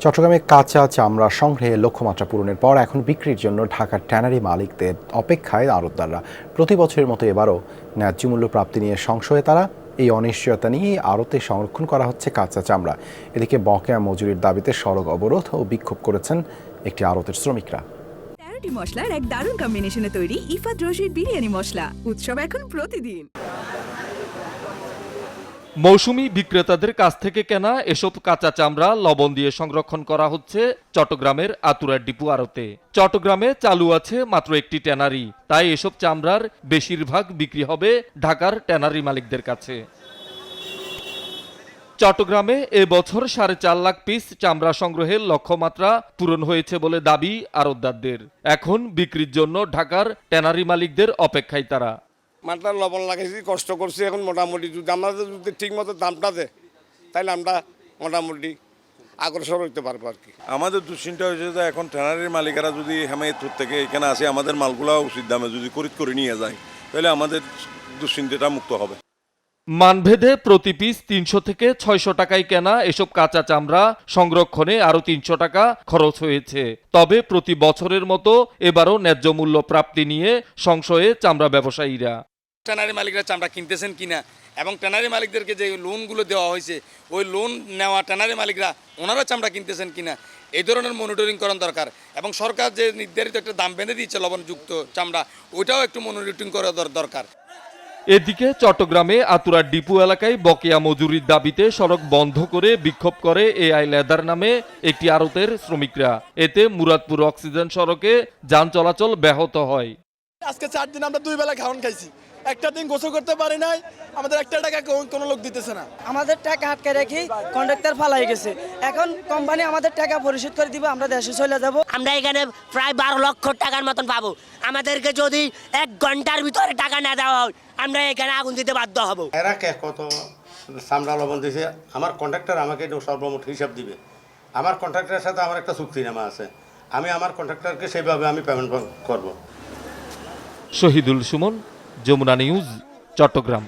চট্টগ্রামে কাঁচা চামড়া সংগ্রহে লক্ষ্যমাত্রা পূরণের পর এখন বিক্রির জন্য ঢাকার ট্যানারি মালিকদের অপেক্ষায় আড়তদাররা। প্রতি বছরের মতো এবারও ন্যায্য মূল্য প্রাপ্তি নিয়ে সংশয়ে তারা। এই অনিশ্চয়তা নিয়ে আড়তে সংরক্ষণ করা হচ্ছে কাঁচা চামড়া। এদিকে বকেয়া মজুরির দাবিতে সড়ক অবরোধ ও বিক্ষোভ করেছেন একটি আড়তের শ্রমিকরা। 13টি মশলার এক দারুণ কম্বিনেশনে তৈরি ইফাত রশিদ বিরিয়ানি মশলা। উৎসব এখন প্রতিদিন। মৌসুমী বিক্রেতাদের কাছ থেকে কেনা এসব কাঁচা চামড়া লবণ দিয়ে সংরক্ষণ করা হচ্ছে চট্টগ্রামের আতুরার ডিপু আড়তে। চট্টগ্রামে চালু আছে মাত্র একটি ট্যানারি, তাই এসব চামড়ার বেশিরভাগ বিক্রি হবে ঢাকার ট্যানারি মালিকদের কাছে। চট্টগ্রামে এবছর 4.5 লাখ পিস চামড়া সংগ্রহের লক্ষ্যমাত্রা পূরণ হয়েছে বলে দাবি আড়তদারদের। এখন বিক্রির জন্য ঢাকার ট্যানারি মালিকদের অপেক্ষায় তারা। মাত্রা লবণ লাগাইছি, কষ্ট করছি, এখন মোটামুটি যদি আমাদের যদি ঠিক মতো দামটা দেয় তাহলে আমরা মোটামুটি অগ্রসর হইতে পারবো আর কি। আমাদের দুশ্চিন্তা হয়েছে যে এখন ট্যানারির মালিকেরা যদি হেমায়তপুর থেকে এখানে আসে আমাদের মালগুলো উচিত দামে যদি খরিদ করে নিয়ে যায় তাহলে আমাদের দুশ্চিন্তাটা মুক্ত হবে। মানভেদে প্রতি পিস 300 থেকে 600 টাকায় কেনা এসব কাঁচা চামড়া সংরক্ষণে আরও 300 টাকা খরচ হয়েছে। তবে প্রতি বছরের মতো এবারও ন্যায্য মূল্য প্রাপ্তি নিয়ে সংশয়ে চামড়া ব্যবসায়ীরা। ট্যানারি মালিকরা চামড়া কিনতেছেন কিনা এবং ট্যানারি মালিকদেরকে যে লোনগুলো দেওয়া হয়েছে ওই লোন নেওয়া ট্যানারি মালিকরা ওনারা চামড়া কিনতেছেন কিনা এই ধরনের মনিটরিং করার দরকার। এবং সরকার যে নির্ধারিত একটা দাম বেঁধে দিচ্ছে লবণযুক্ত চামড়া, ওইটাও একটু মনিটরিং করা দরকার। এদিকে চট্টগ্রামে আতুরার ডিপু এলাকায় বকেয়া মজুরির দাবিতে সড়ক বন্ধ করে বিক্ষোভ করে এআই লেদার নামে একটি আড়তের শ্রমিকরা। এতে মুরাদপুর অক্সিজেন সড়কে যান চলাচল ব্যাহত হয়। আজকে 4 দিন আমরা 2 বেলা খাওয়ান খাইছি, একটা দিন গোসল করতে পারি নাই, আমাদের 1 টাকা কোনো লোক দিতেছে না। আমাদের টাকা আটকে রেখে কন্ট্রাক্টর ফালাই গেছে, এখন কোম্পানি আমাদের টাকা পরিশোধ করে দিবে, আমরা দেশে চলে যাব। আমরা এখানে প্রায় 12 লক্ষ টাকার মতন পাবো। আমাদেরকে যদি 1 ঘন্টার ভিতরে টাকা না দেওয়া হয় আমরা এখানে আগুন দিতে বাধ্য হব। এরা কত চামড়া লবণ দিয়েছে, আমার কন্ট্রাক্টর আমাকে সর্বমোট হিসাব দিবে। আমার কন্ট্রাক্টরের সাথে আমার একটা চুক্তিনামা আছে, আমি আমার কন্ট্রাক্টরকে সেইভাবে আমি পেমেন্ট করব। শহীদুল সুমন, যমুনা নিউজ, চট্টগ্রাম।